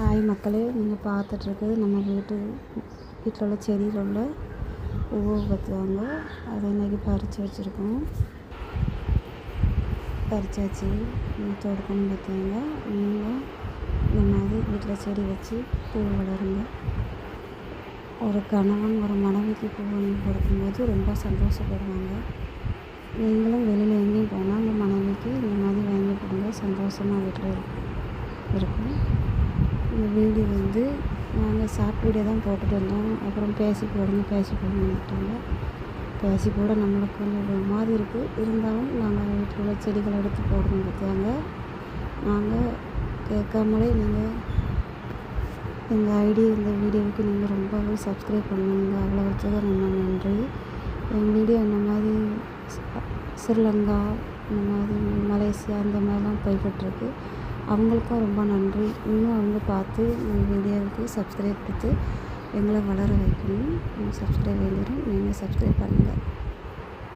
Hi மக்களே, நீங்கள் பார்த்துட்ருக்குது நம்ம வீட்டில் உள்ள செடியில் உள்ள பூவை பார்த்துவாங்க. அதை இன்றைக்கி பறித்து வச்சுருக்கோம். பறிச்சாச்சு. தோடுக்கணும் பார்த்தாங்க. நீங்கள் இந்த மாதிரி வீட்டில் செடி வச்சு பூ வளருங்க. ஒரு கணவன் ஒரு மனைவிக்கு பூ வாங்கி கொடுக்கும்போது ரொம்ப சந்தோஷப்படுவாங்க. நீங்களும் வெளியில் எங்கேயும் போனால் உங்கள் மனைவிக்கு இந்த மாதிரி வாங்கி கொடுங்க. சந்தோஷமாக வீட்டில் இருக்கும். இந்த வீடியோ நாங்கள் ஷார்ட் வீடியோ தான் போட்டுட்டு இருந்தோம். அப்புறம் பேசி போடுங்கட்டாங்க. பேசி போட நம்மளுக்கு கொஞ்சம் ஒரு மாதிரி இருக்குது. இருந்தாலும் நாங்கள் வீட்டில் உள்ள செடிகளை எடுத்து போடணும் பார்த்தாங்க. நாங்கள் கேட்காமலே நீங்கள் எங்கள் ஐடி இந்த வீடியோவுக்கு நீங்கள் ரொம்பவே சப்ஸ்கிரைப் பண்ணுவீங்க. அவ்வளோ வச்சதாக ரொம்ப நன்றி. எங்கள் வீடியோ இந்த மாதிரி ஸ்ரீலங்கா, இந்த மாதிரி மலேசியா அந்த மாதிரிலாம் போய்கிட்டுருக்கு. அவங்களுக்கும் ரொம்ப நன்றி. இன்னும் அவங்க பார்த்து எங்கள் வீடியோவுக்கு சப்ஸ்கிரைப் கொடுத்து எங்களை வளர வைக்கணும். சப்ஸ்கிரைப் வேண்டிடும். நீங்கள் சப்ஸ்கிரைப் பண்ணுங்கள்.